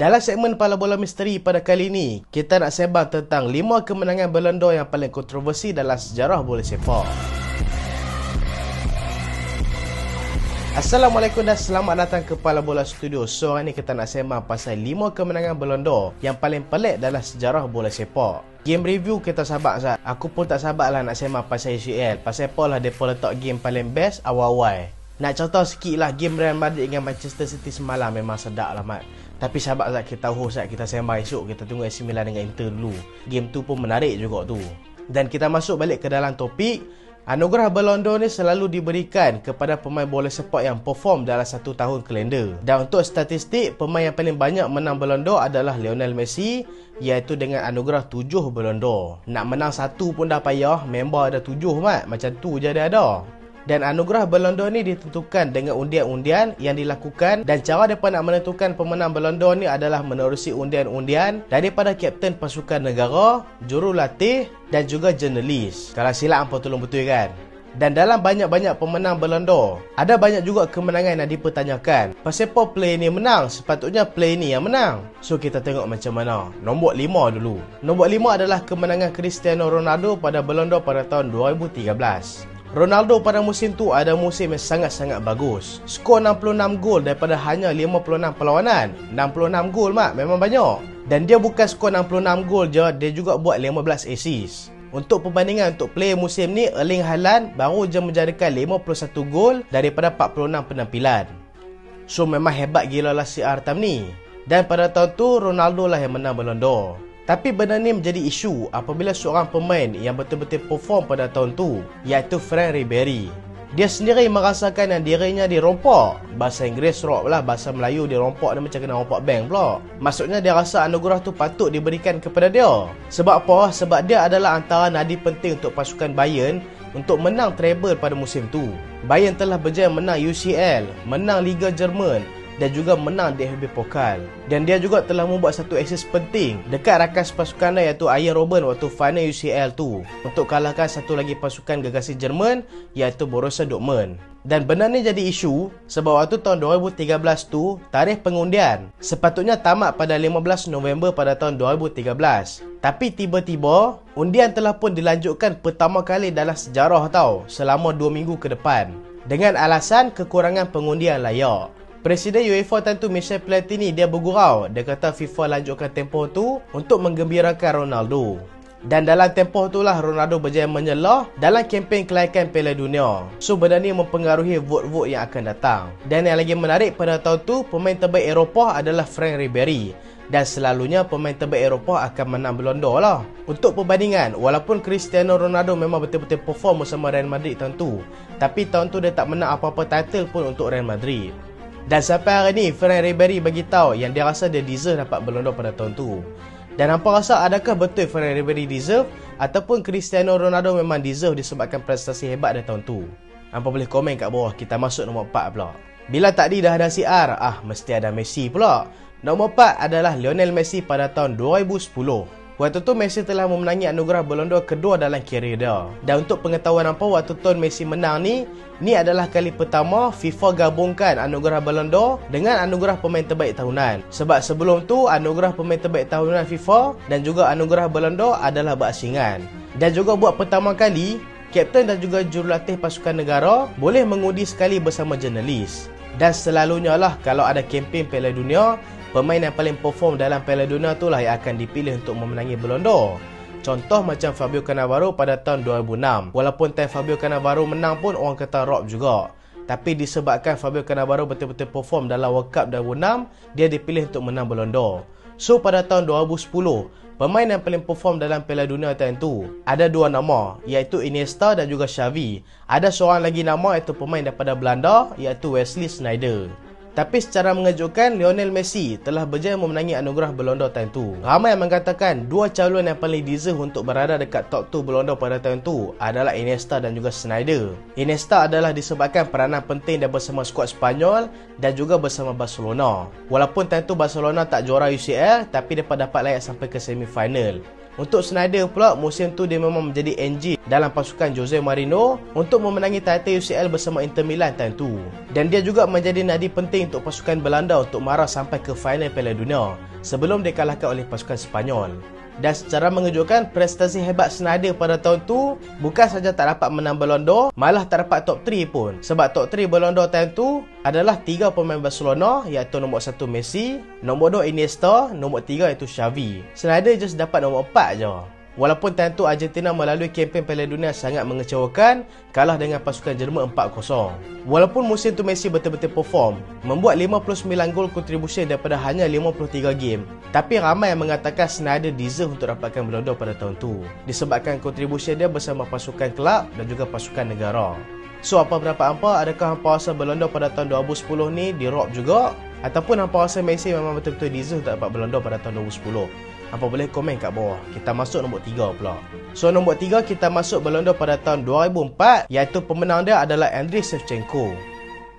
Dalam segmen Pala Bola Misteri pada kali ini, kita nak sembang tentang 5 kemenangan Ballon d'Or yang paling kontroversi dalam sejarah bola sepak. Assalamualaikum dan selamat datang ke Pala Bola Studio. So, hari ni kita nak sembang pasal 5 kemenangan Ballon d'Or yang paling pelik dalam sejarah bola sepak. Game review kita sabar Zat. Aku pun tak sabar lah nak sembang pasal UCL. Pasal apa lah mereka letak game paling best awal-awal. Nak contoh sikit lah, game Real Madrid dengan Manchester City semalam memang sedap lah mat. Tapi sahabat Zat, kita tahu Zat, kita sembang esok, kita tunggu AC Milan dengan Inter dulu. Game tu pun menarik juga tu. Dan kita masuk balik ke dalam topik. Anugerah Ballon d'Or ni selalu diberikan kepada pemain bola sepak yang perform dalam satu tahun kalender. Dan untuk statistik, pemain yang paling banyak menang Ballon d'Or adalah Lionel Messi, iaitu dengan anugerah 7 Ballon d'Or. Nak menang satu pun dah payah, member ada 7 mat, macam tu je dia ada. Dan anugerah Ballon d'Or ni ditentukan dengan undian-undian yang dilakukan, dan cara mereka nak menentukan pemenang Ballon d'Or ni adalah menerusi undian-undian daripada kapten pasukan negara, jurulatih dan juga jurnalis. Kalau silap hampa tolong betulkan. Dan dalam banyak-banyak pemenang Ballon d'Or, ada banyak juga kemenangan yang dipertanyakan. Pasal apa play ni menang? Sepatutnya play ni yang menang. So kita tengok macam mana. Nombor 5 dulu. Nombor 5 adalah kemenangan Cristiano Ronaldo pada Ballon d'Or pada tahun 2013. Ronaldo pada musim tu ada musim yang sangat-sangat bagus. Skor 66 gol daripada hanya 56 perlawanan. 66 gol mak, memang banyak. Dan dia bukan skor 66 gol je, dia juga buat 15 assist. Untuk perbandingan untuk player musim ni, Erling Haaland baru je menjadikan 51 gol daripada 46 penampilan. So memang hebat gila lah si Artam ni. Dan pada tahun tu, Ronaldo lah yang menang Ballon d'Or. Tapi benda ni menjadi isu apabila seorang pemain yang betul-betul perform pada tahun tu, iaitu Franck Ribéry. Dia sendiri merasakan yang dirinya dirompak. Bahasa Inggeris rock lah, bahasa Melayu dirompak dia macam kena rompak bank pula. Maksudnya dia rasa anugerah tu patut diberikan kepada dia. Sebab apa? Sebab dia adalah antara nadi penting untuk pasukan Bayern untuk menang treble pada musim tu. Bayern telah berjaya menang UCL, menang Liga Jerman dan juga menang DFB Pokal. Dan dia juga telah membuat satu assist penting dekat rakan pasukan dia, iaitu Arjen Robben waktu final UCL tu, untuk kalahkan satu lagi pasukan gegasi Jerman, iaitu Borussia Dortmund. Dan benda ni jadi isu sebab waktu tahun 2013 tu, tarikh pengundian sepatutnya tamat pada 15 November pada tahun 2013. Tapi tiba-tiba undian telah pun dilanjutkan pertama kali dalam sejarah tau, selama 2 minggu ke depan, dengan alasan kekurangan pengundian layak. Presiden UEFA tentu Michel Platini dia bergurau. Dia kata FIFA lanjutkan tempoh tu untuk menggembirakan Ronaldo. Dan dalam tempoh itulah Ronaldo berjaya menyelah dalam kempen kelaikan Piala Dunia. So benda ni mempengaruhi vote-vote yang akan datang. Dan yang lagi menarik pada tahun tu, pemain terbaik Eropah adalah Franck Ribéry. Dan selalunya pemain terbaik Eropah akan menang Ballon d'Or lah. Untuk perbandingan, walaupun Cristiano Ronaldo memang betul-betul perform bersama Real Madrid tahun tu, tapi tahun tu dia tak menang apa-apa title pun untuk Real Madrid. Dan sampai hari ni, Franck Ribéry beritahu yang dia rasa dia deserve dapat Ballon d'Or pada tahun tu. Dan hampa rasa adakah betul Franck Ribéry deserve ataupun Cristiano Ronaldo memang deserve disebabkan prestasi hebat di tahun tu? Hampa boleh komen kat bawah. Kita masuk nombor 4 pula. Bila tadi dah ada CR, mesti ada Messi pula. Nombor 4 adalah Lionel Messi pada tahun 2010. Waktu tu Messi telah memenangi anugerah Ballon d'Or kedua dalam karier dia. Dan untuk pengetahuan hampa, waktu tahun Messi menang ni adalah kali pertama FIFA gabungkan anugerah Ballon d'Or dengan anugerah pemain terbaik tahunan. Sebab sebelum tu anugerah pemain terbaik tahunan FIFA dan juga anugerah Ballon d'Or adalah berasingan. Dan juga buat pertama kali, kapten dan juga jurulatih pasukan negara boleh mengundi sekali bersama jurnalis. Dan selalunya lah kalau ada kempen Piala Dunia, pemain yang paling perform dalam Piala Dunia itulah yang akan dipilih untuk memenangi Ballon d'Or. Contoh macam Fabio Cannavaro pada tahun 2006. Walaupun time Fabio Cannavaro menang pun orang kata rock juga. Tapi disebabkan Fabio Cannavaro betul-betul perform dalam World Cup 2006, dia dipilih untuk menang Ballon d'Or. So pada tahun 2010, pemain yang paling perform dalam Piala Dunia tahun tu ada 2 nama, iaitu Iniesta dan juga Xavi. Ada seorang lagi nama iaitu pemain daripada Belanda, iaitu Wesley Sneijder. Tapi secara mengejutkan, Lionel Messi telah berjaya memenangi anugerah Ballon d'Or tahun tu. Ramai yang mengatakan dua calon yang paling deserve untuk berada dekat top 2 Ballon d'Or pada tahun tu adalah Iniesta dan juga Sneijder. Iniesta adalah disebabkan peranan penting dia bersama skuad Spanyol dan juga bersama Barcelona. Walaupun tahun tu Barcelona tak juara UCL, tapi dia dapat layak sampai ke semifinal. Untuk Sneijder pula, musim tu dia memang menjadi enjin dalam pasukan Jose Mourinho untuk memenangi title UCL bersama Inter Milan tahun tu. Dan dia juga menjadi nadi penting untuk pasukan Belanda untuk marah sampai ke final Piala Dunia. sebelum dikalahkan oleh pasukan Sepanyol. Dan secara mengejutkan, prestasi hebat Sneijder pada tahun tu bukan saja tak dapat menang Ballon d'Or, malah tak dapat top 3 pun. Sebab top 3 Ballon d'Or time tu adalah 3 pemain Barcelona, iaitu nombor 1 Messi, nombor 2 Iniesta, nombor 3 iaitu Xavi. Sneijder just dapat nombor 4 je. Walaupun time tu Argentina melalui kempen Piala Dunia sangat mengecewakan, kalah dengan pasukan Jerman 4-0. Walaupun musim tu Messi betul-betul perform, membuat 59 gol kontribusi daripada hanya 53 game, tapi ramai yang mengatakan Sneijder deserve untuk dapatkan Ballon d'Or pada tahun tu, disebabkan kontribusi dia bersama pasukan kelab dan juga pasukan negara. So apa pendapat hampa? Adakah hampa rasa Ballon d'Or pada tahun 2010 ni di-rob juga? Ataupun hampa rasa Messi memang betul-betul deserve untuk dapat Ballon d'Or pada tahun 2010? Hampa boleh komen kat bawah. Kita masuk nombor 3 pula. So nombor 3 kita masuk Ballon d'Or pada tahun 2004, iaitu pemenang dia adalah Andriy Shevchenko.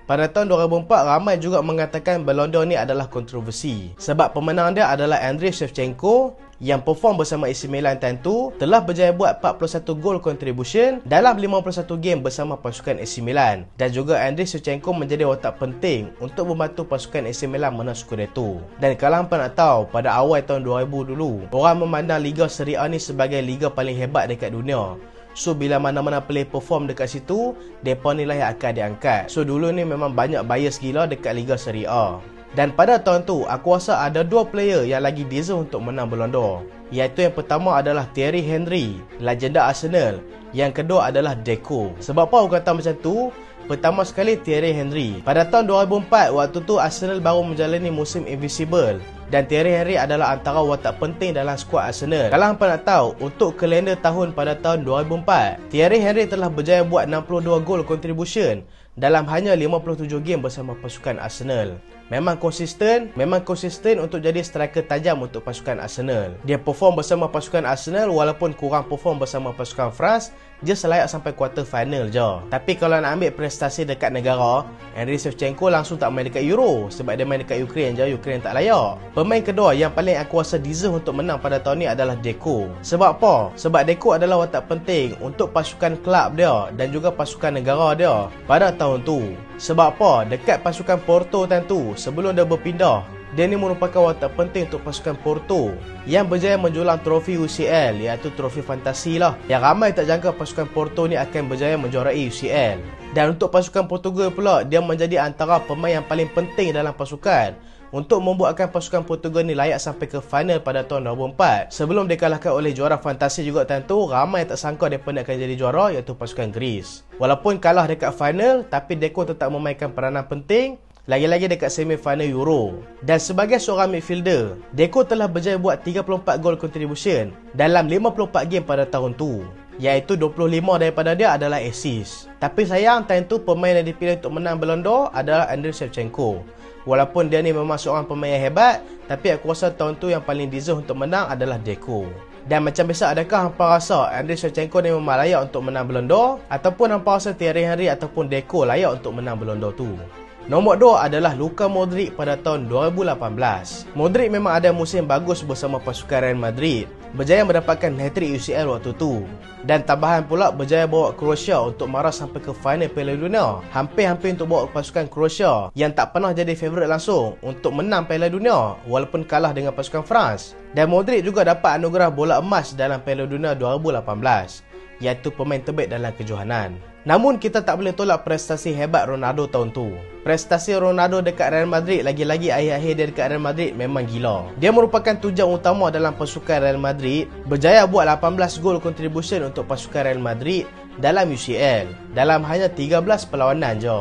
Pada tahun 2004, ramai juga mengatakan Ballon d'Or ni adalah kontroversi, sebab pemenang dia adalah Andriy Shevchenko yang perform bersama AC Milan time tu, telah berjaya buat 41 gol contribution dalam 51 game bersama pasukan AC Milan, dan juga Andriy Shevchenko menjadi watak penting untuk membantu pasukan AC Milan menang Scudetto. Dan kalau hampa nak tahu, pada awal tahun 2000 dulu, orang memandang Liga Serie A ni sebagai liga paling hebat dekat dunia. So bila mana-mana player perform dekat situ, depa ni lah yang akan diangkat. So dulu ni memang banyak bias gila dekat Liga Serie A. Dan pada tahun tu, aku rasa ada 2 player yang lagi deserve untuk menang Ballon d'Or, iaitu yang pertama adalah Thierry Henry, legenda Arsenal. Yang kedua adalah Deco. Sebab apa aku kata macam tu? Pertama sekali Thierry Henry. Pada tahun 2004, waktu tu Arsenal baru menjalani musim invisible, dan Thierry Henry adalah antara watak penting dalam skuad Arsenal. Kalau hampa nak tahu, untuk kalender tahun pada tahun 2004, Thierry Henry telah berjaya buat 62 gol contribution dalam hanya 57 game bersama pasukan Arsenal. Memang konsisten untuk jadi striker tajam untuk pasukan Arsenal. Dia perform bersama pasukan Arsenal walaupun kurang perform bersama pasukan France, just layak sampai quarter final je. Tapi kalau nak ambil prestasi dekat negara, Andriy Shevchenko langsung tak main dekat Euro, sebab dia main dekat Ukraine je, Ukraine tak layak. Pemain kedua yang paling aku rasa deserve untuk menang pada tahun ni adalah Deco. Sebab apa? Sebab Deco adalah watak penting untuk pasukan kelab dia dan juga pasukan negara dia pada tahun tu. Sebab apa? Dekat pasukan Porto time tu, sebelum dia berpindah, dia ni merupakan watak penting untuk pasukan Porto yang berjaya menjulang trofi UCL, iaitu trofi fantasi lah, yang ramai tak jangka pasukan Porto ni akan berjaya menjuarai UCL. Dan untuk pasukan Portugal pula, dia menjadi antara pemain yang paling penting dalam pasukan untuk membuatkan pasukan Portugal ni layak sampai ke final pada tahun 2004. Sebelum dikalahkan oleh juara fantasi juga tentu, ramai tak sangka mereka akan jadi juara, iaitu pasukan Greece. Walaupun kalah dekat final, tapi Deco tetap memainkan peranan penting, lagi-lagi dekat semi-final Euro. Dan sebagai seorang midfielder, Deco telah berjaya buat 34 gol contribution dalam 54 game pada tahun tu, iaitu 25 daripada dia adalah assist. Tapi sayang, time tu pemain yang dipilih untuk menang Ballon d'Or adalah Andriy Shevchenko. Walaupun dia ni memang seorang pemain yang hebat, tapi aku rasa tahun tu yang paling deserve untuk menang adalah Deco. Dan macam biasa, adakah hampa rasa Andriy Shevchenko ni memang layak untuk menang Ballon d'Or, ataupun hampa rasa Thierry Henry ataupun Deco layak untuk menang Ballon d'Or tu? Nombor 2 adalah Luka Modric pada tahun 2018. Modric memang ada musim bagus bersama pasukan Real Madrid, berjaya mendapatkan hat-trick UCL waktu tu, dan tambahan pula berjaya bawa Croatia untuk marah sampai ke final Piala Dunia. Hampir-hampir untuk bawa pasukan Croatia yang tak pernah jadi favourite langsung untuk menang Piala Dunia walaupun kalah dengan pasukan France. Dan Modric juga dapat anugerah bola emas dalam Piala Dunia 2018, iaitu pemain terbaik dalam kejohanan. Namun kita tak boleh tolak prestasi hebat Ronaldo tahun tu. Prestasi Ronaldo dekat Real Madrid, lagi-lagi akhir-akhir dia dekat Real Madrid, memang gila. Dia merupakan tunjang utama dalam pasukan Real Madrid, berjaya buat 18 gol contribution untuk pasukan Real Madrid dalam UCL dalam hanya 13 perlawanan je.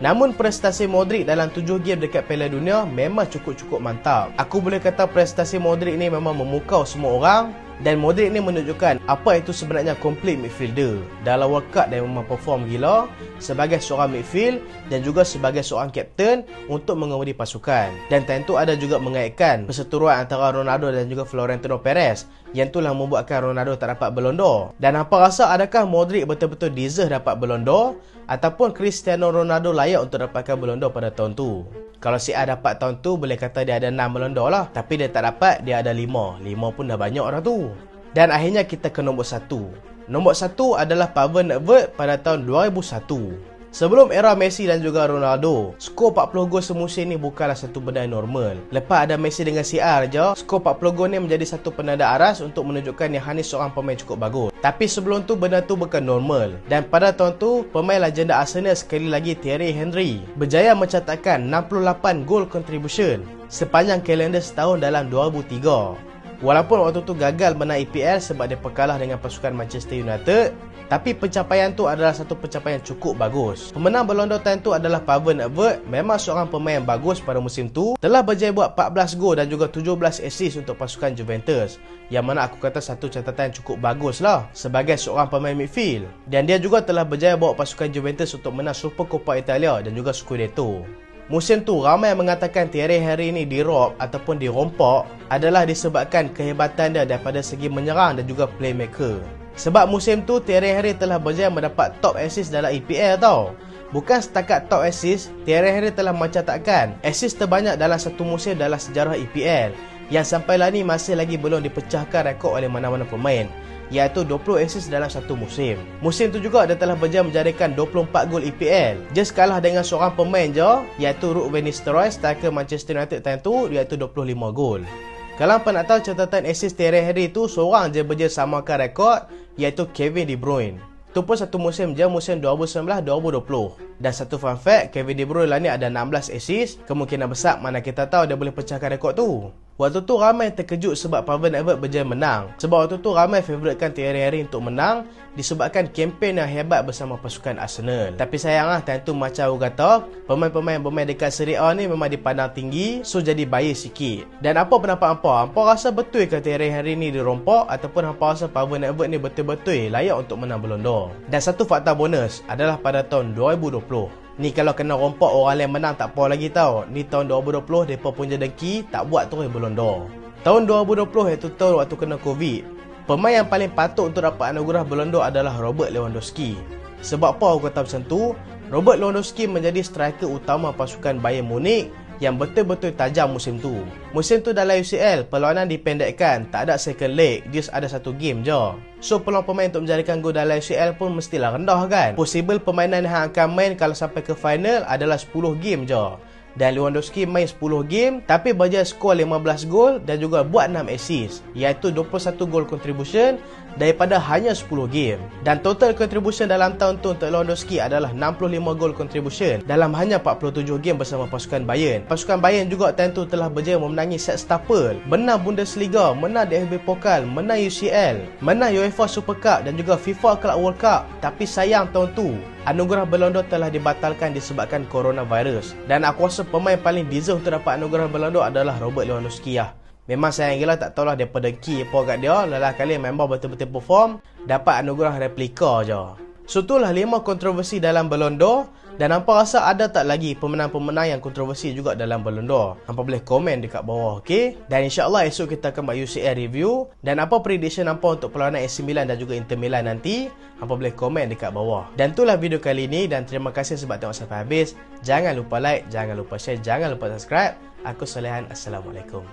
Namun prestasi Modric dalam 7 game dekat Piala Dunia memang cukup-cukup mantap. Aku boleh kata prestasi Modric ni memang memukau semua orang. Dan Modric ni menunjukkan apa itu sebenarnya complete midfielder. Dalam World Cup dia memang perform gila sebagai seorang midfield dan juga sebagai seorang kapten untuk mengemudi pasukan. Dan tentu ada juga mengaitkan perseteruan antara Ronaldo dan juga Florentino Perez, yang itulah membuatkan Ronaldo tak dapat Ballon d'Or. Dan apa rasa, adakah Modric betul-betul deserve dapat Ballon d'Or, ataupun Cristiano Ronaldo layak untuk dapatkan Ballon d'Or pada tahun tu? Kalau si A dapat tahun tu, boleh kata dia ada 6 Ballon d'Or lah. Tapi dia tak dapat, dia ada 5. 5 pun dah banyak dah tu. Dan akhirnya kita ke nombor 1. Nombor 1 adalah Pavel Nedved pada tahun 2001. Sebelum era Messi dan juga Ronaldo, skor 40 gol semusim ni bukanlah satu benda yang normal. Lepas ada Messi dengan CR je, skor 40 gol ni menjadi satu penanda aras untuk menunjukkan yang Hanis seorang pemain cukup bagus. Tapi sebelum tu benda tu bukan normal. Dan pada tahun tu, pemain legenda Arsenal sekali lagi Thierry Henry berjaya mencatatkan 68 gol contribution sepanjang kalender setahun dalam 2003. Walaupun waktu tu gagal menang EPL sebab dia pekalah dengan pasukan Manchester United, tapi pencapaian tu adalah satu pencapaian yang cukup bagus. Pemenang Ballon d'Or time tu adalah Paven Edward, memang seorang pemain yang bagus pada musim tu, telah berjaya buat 14 gol dan juga 17 assist untuk pasukan Juventus, yang mana aku kata satu catatan yang cukup bagus lah sebagai seorang pemain midfield. Dan dia juga telah berjaya bawa pasukan Juventus untuk menang Supercoppa Italia dan juga Scudetto. Musim tu ramai yang mengatakan Thierry Henry ni dirob ataupun dirompak adalah disebabkan kehebatan dia daripada segi menyerang dan juga playmaker. Sebab musim tu Thierry Henry telah berjaya mendapat top assist dalam EPL tau. Bukan setakat top assist, Thierry Henry telah mencatatkan assist terbanyak dalam satu musim dalam sejarah EPL, yang sampailah ni masih lagi belum dipecahkan rekod oleh mana-mana pemain, iaitu 20 assist dalam satu musim. Musim tu juga dia telah berjaya menjadikan 24 gol EPL, just kalah dengan seorang pemain je, iaitu Ruud van Nistelrooy, striker Manchester United time tu, iaitu 25 gol. Kalau hampa nak tahu catatan assist Thierry Henry tu, seorang je berjaya samakan rekod, iaitu Kevin De Bruyne. Itu pun satu musim je, musim 2019-2020. Dan satu fun fact, Kevin De Bruyne lah ni ada 16 assist. Kemungkinan besar mana kita tahu dia boleh pecahkan rekod tu. Waktu tu ramai terkejut sebab Paven Edward berjaya menang. Sebab waktu tu ramai favouritekan Thierry Henry untuk menang disebabkan kempen yang hebat bersama pasukan Arsenal. Tapi sayanglah time tu macam aku kata, pemain-pemain yang bermain dekat Serie A ni memang dipandang tinggi, so jadi bias sikit. Dan apa pendapat hampa? Hampa rasa betul ke Thierry Henry ni dirompak ataupun hampa rasa Paven Edward ni betul-betul layak untuk menang Ballon d'Or? Dan satu fakta bonus adalah pada tahun 2020. Ni kalau kena rompak orang lain menang tak apa lagi tau. Ni tahun 2020 mereka punya dengki tak buat terus Ballon d'Or. Tahun 2020 iaitu tahun waktu kena Covid. Pemain yang paling patut untuk dapat anugerah Ballon d'Or adalah Robert Lewandowski. Sebab apa aku kata macam tu? Robert Lewandowski menjadi striker utama pasukan Bayern Munich yang betul-betul tajam musim tu. Musim tu dalam UCL, perlawanan dipendekkan, tak ada second leg, just ada satu game je. So peluang pemain untuk menjadikan gol dalam UCL pun mestilah rendah kan. Possible permainan yang akan main kalau sampai ke final adalah 10 game je. Dan Lewandowski main 10 game tapi berjaya skor 15 gol dan juga buat 6 assist, iaitu 21 gol contribution daripada hanya 10 game. Dan total contribution dalam tahun tu untuk Lewandowski adalah 65 gol contribution dalam hanya 47 game bersama pasukan Bayern. Pasukan Bayern juga tahun tu telah berjaya memenangi Sextuple, menang Bundesliga, menang DFB Pokal, menang UCL, menang UEFA Super Cup dan juga FIFA Club World Cup. Tapi sayang tahun tu anugerah Ballon d'Or telah dibatalkan disebabkan coronavirus. Dan aku rasa pemain paling deserve untuk dapat anugerah Ballon d'Or adalah Robert Lewandowski lah. Memang sayang gila tak tahulah daripada key apa kat dia. Lelah kali member betul-betul perform, dapat anugerah replika je. So itulah 5 kontroversi dalam Ballon d'Or. Dan hampa rasa ada tak lagi pemenang-pemenang yang kontroversi juga dalam Ballon d'Or? Hampa boleh komen dekat bawah, okey? Dan insyaAllah esok kita akan buat UCL review. Dan apa prediction hampa untuk perlawanan AC Milan dan juga Inter Milan nanti? Hampa boleh komen dekat bawah. Dan itulah video kali ini dan terima kasih sebab tengok sampai habis. Jangan lupa like, jangan lupa share, jangan lupa subscribe. Aku Solehan, Assalamualaikum.